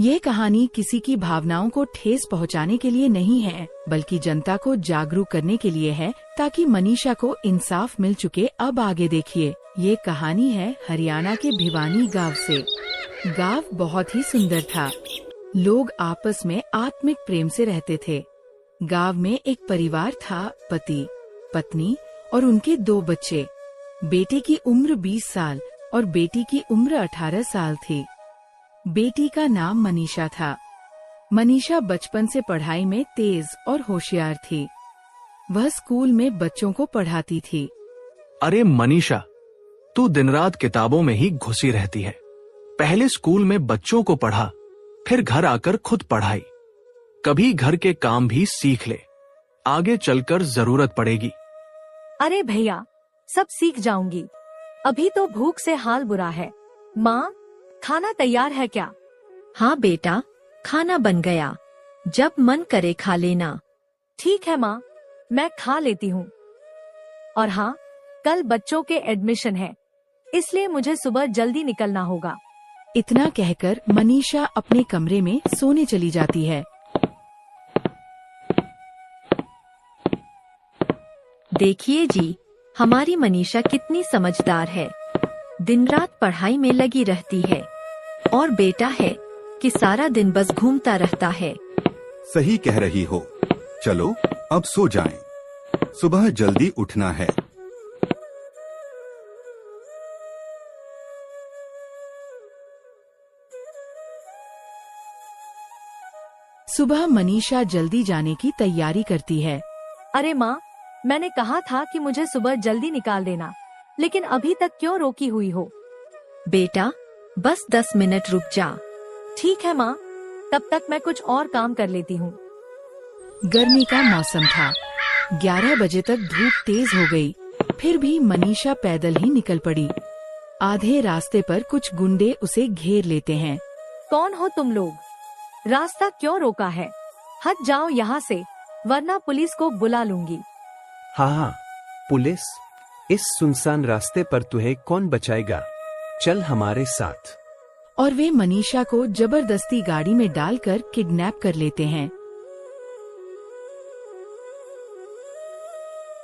ये कहानी किसी की भावनाओं को ठेस पहुंचाने के लिए नहीं है, बल्कि जनता को जागरूक करने के लिए है, ताकि मनीषा को इंसाफ मिल चुके। अब आगे देखिए, ये कहानी है हरियाणा के भिवानी गांव से। गांव बहुत ही सुंदर था। लोग आपस में आत्मिक प्रेम से रहते थे। गांव में एक परिवार था, पति, पत्नी और उनके 2 बच्चे। बेटे की उम्र 20 साल और बेटी की उम्र 18 साल थी। बेटी का नाम मनीषा था। मनीषा बचपन से पढ़ाई में तेज और होशियार थी। वह स्कूल में बच्चों को पढ़ाती थी। अरे मनीषा, तू दिन रात किताबों में ही घुसी रहती है। पहले स्कूल में बच्चों को पढ़ा, फिर घर आकर खुद पढ़ाई। कभी घर के काम भी सीख ले, आगे चलकर जरूरत पड़ेगी। अरे भैया, सब सीख जाऊंगी। अभी तो भूख से हाल बुरा है। माँ, खाना तैयार है क्या? हाँ बेटा, खाना बन गया। जब मन करे खा लेना। ठीक है माँ, मैं खा लेती हूँ। और हाँ, कल बच्चों के एडमिशन है, इसलिए मुझे सुबह जल्दी निकलना होगा। इतना कहकर मनीषा अपने कमरे में सोने चली जाती है। देखिए जी, हमारी मनीषा कितनी समझदार है। दिन रात पढ़ाई में लगी रहती है। और बेटा है कि सारा दिन बस घूमता रहता है। सही कह रही हो। चलो अब सो जाएं। सुबह जल्दी उठना है। सुबह मनीषा जल्दी जाने की तैयारी करती है। अरे माँ, मैंने कहा था कि मुझे सुबह जल्दी निकाल देना, लेकिन अभी तक क्यों रोकी हुई हो? बेटा, बस 10 मिनट रुक जा। ठीक है माँ, तब तक मैं कुछ और काम कर लेती हूँ। गर्मी का मौसम था। 11 बजे तक धूप तेज हो गई, फिर भी मनीषा पैदल ही निकल पड़ी। आधे रास्ते पर कुछ गुंडे उसे घेर लेते हैं। कौन हो तुम लोग? रास्ता क्यों रोका है? हट जाओ यहाँ से, वरना पुलिस को बुला लूंगी। हाँ, पुलिस? इस सुनसान रास्ते पर तुझे कौन बचाएगा? चल हमारे साथ। और वे मनीषा को जबरदस्ती गाड़ी में डालकर किडनैप कर लेते हैं।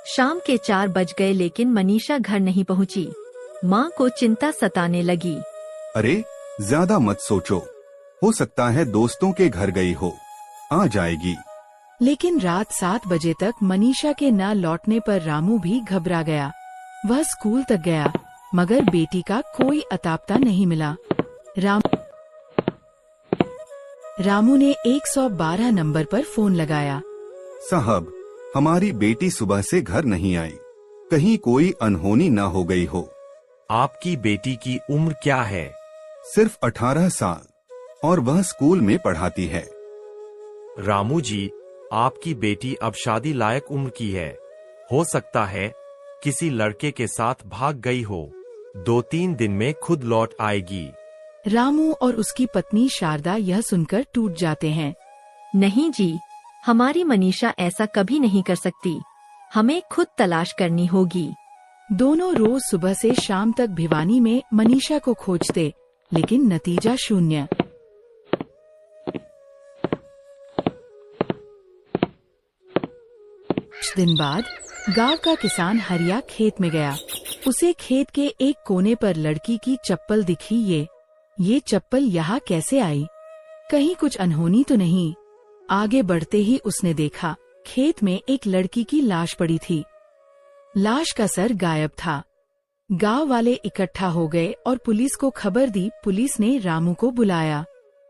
शाम के 4 बज गए, लेकिन मनीषा घर नहीं पहुंची। माँ को चिंता सताने लगी। अरे ज्यादा मत सोचो, हो सकता है दोस्तों के घर गई हो, आ जाएगी। लेकिन रात 7 बजे तक मनीषा के न लौटने पर रामू भी घबरा गया। वह स्कूल तक गया, मगर बेटी का कोई अतापता नहीं मिला। रामू ने 112 नंबर पर फोन लगाया। साहब, हमारी बेटी सुबह से घर नहीं आई, कहीं कोई अनहोनी न हो गई हो। आपकी बेटी की उम्र क्या है? सिर्फ 18 साल और वह स्कूल में पढ़ाती है। रामू जी, आपकी बेटी अब शादी लायक उम्र की है। हो सकता है किसी लड़के के साथ भाग गई हो। 2-3 दिन में खुद लौट आएगी। रामू और उसकी पत्नी शारदा यह सुनकर टूट जाते हैं। नहीं जी, हमारी मनीषा ऐसा कभी नहीं कर सकती। हमें खुद तलाश करनी होगी। दोनों रोज सुबह से शाम तक भिवानी में मनीषा को खोजते, लेकिन नतीजा शून्य। कुछ दिन बाद गांव का किसान हरिया खेत में गया। उसे खेत के एक कोने पर लड़की की चप्पल दिखी। ये चप्पल यहाँ कैसे आई? कहीं कुछ अनहोनी तो नहीं? आगे बढ़ते ही उसने देखा, खेत में एक लड़की की लाश पड़ी थी। लाश का सर गायब था। गांव वाले इकट्ठा हो गए और पुलिस को खबर दी। पुलिस ने रामू को बुलाया।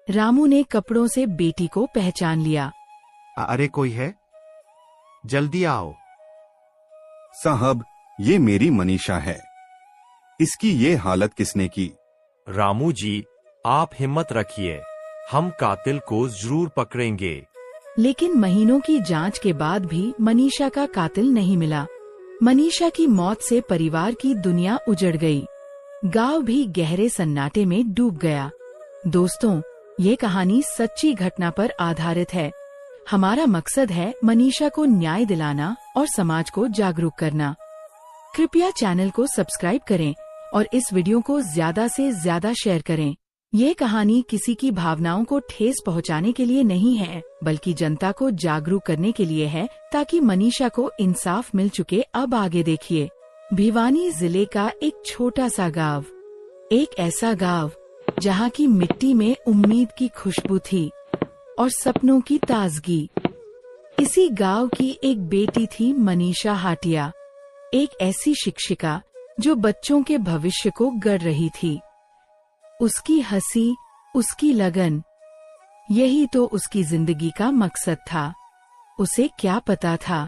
रामू ने कपड़ों से बेटी को पहचान लिया। अरे कोई है? जल्दी आओ। साहब, ये मेरी मनीषा है। इसकी ये हालत किसने की? रामू जी, आप हिम्मत रखिए, हम कातिल को जरूर पकड़ेंगे। लेकिन महीनों की जांच के बाद भी मनीषा का कातिल नहीं मिला। मनीषा की मौत से परिवार की दुनिया उजड़ गई। गांव भी गहरे सन्नाटे में डूब गया। दोस्तों, ये कहानी सच्ची घटना पर आधारित है। हमारा मकसद है मनीषा को न्याय दिलाना और समाज को जागरूक करना। कृपया चैनल को सब्सक्राइब करें और इस वीडियो को ज्यादा से ज्यादा शेयर करें। ये कहानी किसी की भावनाओं को ठेस पहुंचाने के लिए नहीं है, बल्कि जनता को जागरूक करने के लिए है, ताकि मनीषा को इंसाफ मिल चुके। अब आगे देखिए। भिवानी जिले का एक छोटा सा गांव, एक ऐसा गांव जहां की मिट्टी में उम्मीद की खुशबू थी और सपनों की ताजगी। इसी गांव की एक बेटी थी, मनीषा हाटिया, एक ऐसी शिक्षिका जो बच्चों के भविष्य को गढ़ रही थी। उसकी हंसी, उसकी लगन, यही तो उसकी जिंदगी का मकसद था। उसे क्या पता था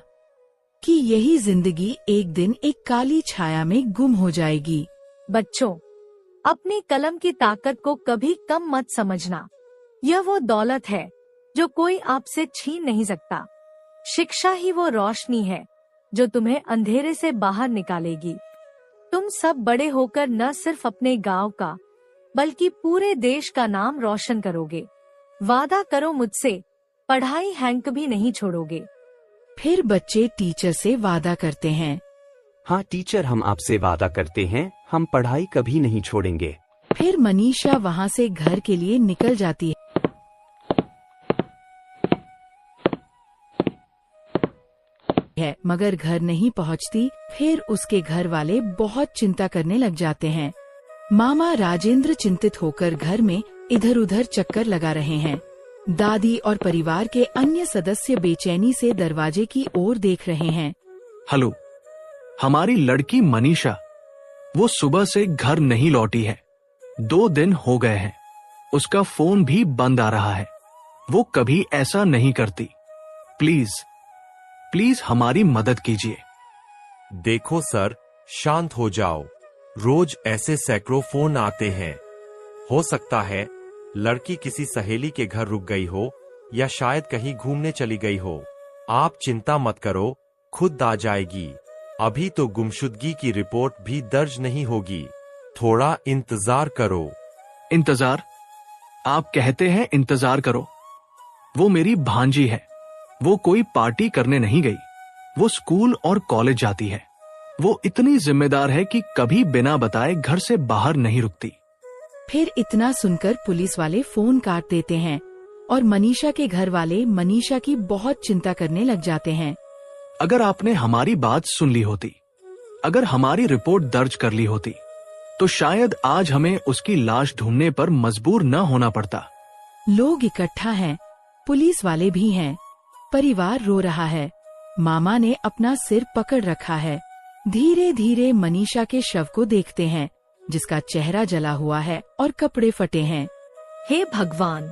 कि यही जिंदगी एक दिन एक काली छाया में गुम हो जाएगी। बच्चों, अपनी कलम की ताकत को कभी कम मत समझना। यह वो दौलत है जो कोई आपसे छीन नहीं सकता। शिक्षा ही वो रोशनी है जो तुम्हें अंधेरे से बाहर निकालेगी। तुम सब बड़े होकर न सिर्फ अपने गांव का बल्कि पूरे देश का नाम रोशन करोगे। वादा करो मुझसे, पढ़ाई हैंक भी नहीं छोड़ोगे। फिर बच्चे टीचर से वादा करते हैं। हाँ टीचर, हम आपसे वादा करते हैं, हम पढ़ाई कभी नहीं छोड़ेंगे। फिर मनीषा वहाँ से घर के लिए निकल जाती है, मगर घर नहीं पहुँचती। फिर उसके घर वाले बहुत चिंता करने लग जाते हैं। मामा राजेंद्र चिंतित होकर घर में इधर उधर चक्कर लगा रहे हैं। दादी और परिवार के अन्य सदस्य बेचैनी से दरवाजे की ओर देख रहे हैं। हेलो, हमारी लड़की मनीषा, वो सुबह से घर नहीं लौटी है। 2 दिन हो गए हैं। उसका फोन भी बंद आ रहा है। वो कभी ऐसा नहीं करती। प्लीज प्लीज हमारी मदद कीजिए। देखो सर, शांत हो जाओ। रोज ऐसे सैकड़ों फोन आते हैं। हो सकता है लड़की किसी सहेली के घर रुक गई हो या शायद कहीं घूमने चली गई हो। आप चिंता मत करो, खुद आ जाएगी। अभी तो गुमशुदगी की रिपोर्ट भी दर्ज नहीं होगी। थोड़ा इंतजार करो। इंतजार? आप कहते हैं इंतजार करो? वो मेरी भांजी है। वो कोई पार्टी करने नहीं गई। वो स्कूल और कॉलेज जाती है। वो इतनी जिम्मेदार है कि कभी बिना बताए घर से बाहर नहीं रुकती। फिर इतना सुनकर पुलिस वाले फोन काट देते हैं और मनीषा के घर वाले मनीषा की बहुत चिंता करने लग जाते हैं। अगर आपने हमारी बात सुन ली होती, अगर हमारी रिपोर्ट दर्ज कर ली होती, तो शायद आज हमें उसकी लाश ढूंढने पर मजबूर न होना पड़ता। लोग इकट्ठा हैं, पुलिस वाले भी हैं। परिवार रो रहा है। मामा ने अपना सिर पकड़ रखा है। धीरे धीरे मनीषा के शव को देखते हैं, जिसका चेहरा जला हुआ है और कपड़े फटे हैं। हे भगवान,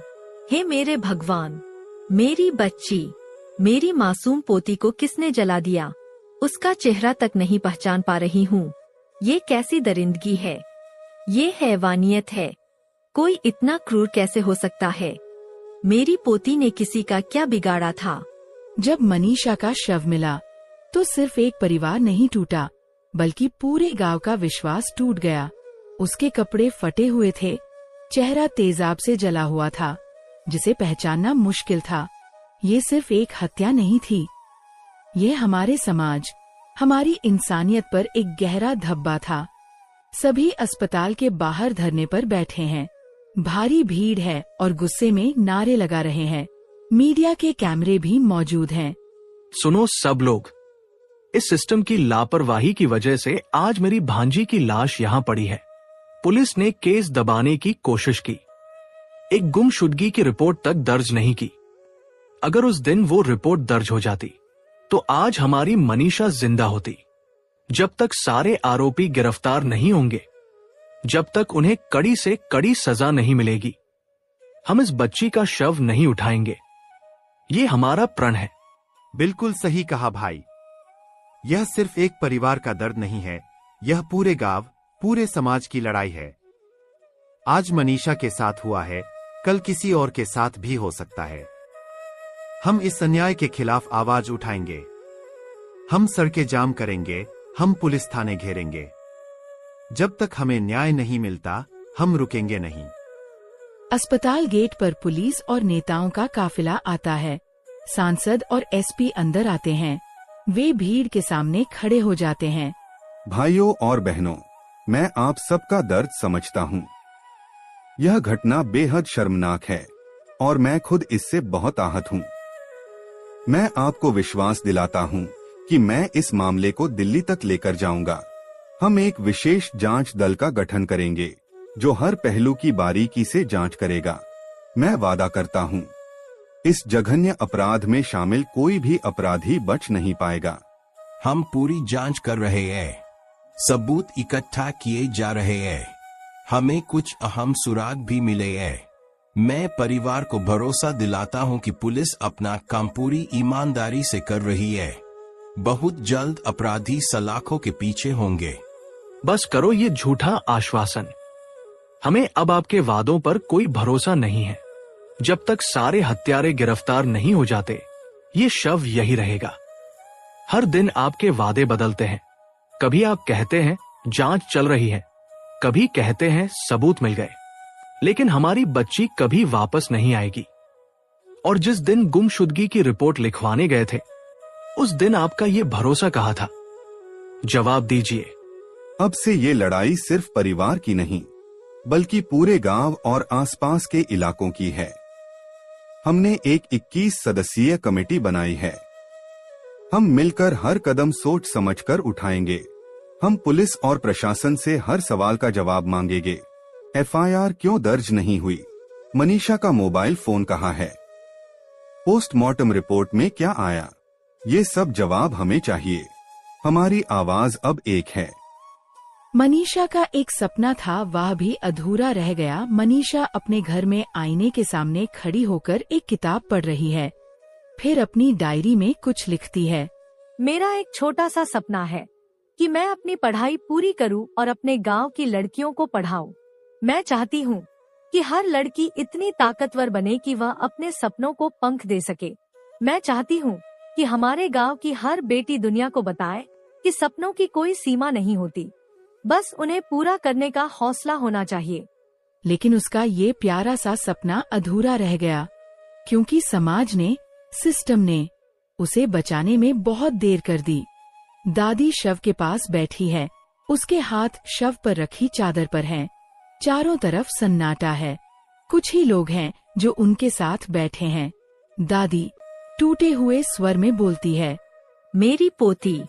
हे मेरे भगवान, मेरी बच्ची, मेरी मासूम पोती को किसने जला दिया? उसका चेहरा तक नहीं पहचान पा रही हूँ। ये कैसी दरिंदगी है? ये हैवानियत है। कोई इतना क्रूर कैसे हो सकता है? मेरी पोती ने किसी का क्या बिगाड़ा था? जब मनीषा का शव मिला तो सिर्फ एक परिवार नहीं टूटा, बल्कि पूरे गांव का विश्वास टूट गया। उसके कपड़े फटे हुए थे, चेहरा तेजाब से जला हुआ था, जिसे पहचानना मुश्किल था। ये सिर्फ एक हत्या नहीं थी, ये हमारे समाज, हमारी इंसानियत पर एक गहरा धब्बा था। सभी अस्पताल के बाहर धरने पर बैठे हैं। भारी भीड़ है और गुस्से में नारे लगा रहे हैं। मीडिया के कैमरे भी मौजूद हैं। सुनो सब लोग, इस सिस्टम की लापरवाही की वजह से आज मेरी भांजी की लाश यहाँ पड़ी है। पुलिस ने केस दबाने की कोशिश की, एक गुमशुदगी की रिपोर्ट तक दर्ज नहीं की। अगर उस दिन वो रिपोर्ट दर्ज हो जाती तो आज हमारी मनीषा जिंदा होती। जब तक सारे आरोपी गिरफ्तार नहीं होंगे, जब तक उन्हें कड़ी से कड़ी सजा नहीं मिलेगी, हम इस बच्ची का शव नहीं उठाएंगे। ये हमारा प्रण है। बिल्कुल सही कहा भाई। यह सिर्फ एक परिवार का दर्द नहीं है, यह पूरे गांव, पूरे समाज की लड़ाई है। आज मनीषा के साथ हुआ है, कल किसी और के साथ भी हो सकता है। हम इस अन्याय के खिलाफ आवाज उठाएंगे। हम सड़कें जाम करेंगे, हम पुलिस थाने घेरेंगे। जब तक हमें न्याय नहीं मिलता, हम रुकेंगे नहीं। अस्पताल गेट पर पुलिस और नेताओं का काफिला आता है। सांसद और एसपी अंदर आते हैं। वे भीड़ के सामने खड़े हो जाते हैं। भाइयों और बहनों, मैं आप सबका दर्द समझता हूँ। यह घटना बेहद शर्मनाक है और मैं खुद इससे बहुत आहत हूँ। मैं आपको विश्वास दिलाता हूँ कि मैं इस मामले को दिल्ली तक लेकर जाऊंगा। हम एक विशेष जांच दल का गठन करेंगे जो हर पहलू की बारीकी से जांच करेगा। मैं वादा करता हूँ इस जघन्य अपराध में शामिल कोई भी अपराधी बच नहीं पाएगा। हम पूरी जांच कर रहे हैं, सबूत इकट्ठा किए जा रहे हैं, हमें कुछ अहम सुराग भी मिले हैं। मैं परिवार को भरोसा दिलाता हूं कि पुलिस अपना काम पूरी ईमानदारी से कर रही है। बहुत जल्द अपराधी सलाखों के पीछे होंगे। बस करो ये झूठा आश्वासन। हमें अब आपके वादों पर कोई भरोसा नहीं है। जब तक सारे हत्यारे गिरफ्तार नहीं हो जाते, ये शव यही रहेगा। हर दिन आपके वादे बदलते हैं। कभी आप कहते हैं जांच चल रही है, कभी कहते हैं सबूत मिल गए, लेकिन हमारी बच्ची कभी वापस नहीं आएगी। और जिस दिन गुमशुदगी की रिपोर्ट लिखवाने गए थे, उस दिन आपका ये भरोसा कहा था। जवाब दीजिए। अब से ये लड़ाई सिर्फ परिवार की नहीं, बल्कि पूरे गांव और आसपास के इलाकों की है। हमने एक 21 सदस्यीय कमेटी बनाई है। हम मिलकर हर कदम सोच समझकर उठाएंगे। हम पुलिस और प्रशासन से हर सवाल का जवाब मांगेंगे। एफआईआर क्यों दर्ज नहीं हुई? मनीषा का मोबाइल फोन कहाँ है? पोस्टमार्टम रिपोर्ट में क्या आया? ये सब जवाब हमें चाहिए। हमारी आवाज अब एक है। मनीषा का एक सपना था, वह भी अधूरा रह गया। मनीषा अपने घर में आईने के सामने खड़ी होकर एक किताब पढ़ रही है, फिर अपनी डायरी में कुछ लिखती है। मेरा एक छोटा सा सपना है कि मैं अपनी पढ़ाई पूरी करूं और अपने गांव की लड़कियों को पढ़ाऊं। मैं चाहती हूं कि हर लड़की इतनी ताकतवर बने कि वह अपने सपनों को पंख दे सके। मैं चाहती हूं कि हमारे गांव की हर बेटी दुनिया को बताए कि सपनों की कोई सीमा नहीं होती, बस उन्हें पूरा करने का हौसला होना चाहिए। लेकिन उसका ये प्यारा सा सपना अधूरा रह गया, क्योंकि समाज ने, सिस्टम ने उसे बचाने में बहुत देर कर दी। दादी शव के पास बैठी है, उसके हाथ शव पर रखी चादर पर हैं। चारों तरफ सन्नाटा है, कुछ ही लोग हैं जो उनके साथ बैठे हैं। दादी टूटे हुए स्वर में बोलती है, मेरी पोती,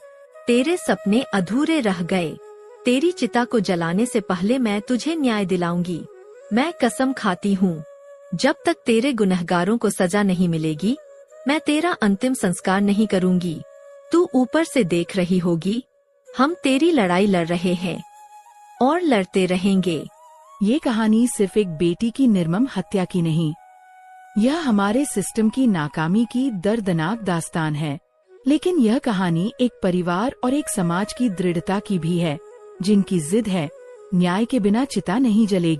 तेरे सपने अधूरे रह गए। तेरी चिता को जलाने से पहले मैं तुझे न्याय दिलाऊंगी। मैं कसम खाती हूँ, जब तक तेरे गुनहगारों को सजा नहीं मिलेगी, मैं तेरा अंतिम संस्कार नहीं करूंगी। तू ऊपर से देख रही होगी, हम तेरी लड़ाई लड़ रहे हैं और लड़ते रहेंगे। ये कहानी सिर्फ एक बेटी की निर्मम हत्या की नहीं, यह हमारे सिस्टम की नाकामी की दर्दनाक दास्तान है। लेकिन यह कहानी एक परिवार और एक समाज की दृढ़ता की भी है, जिनकी जिद है न्याय के बिना चिता नहीं जलेगी।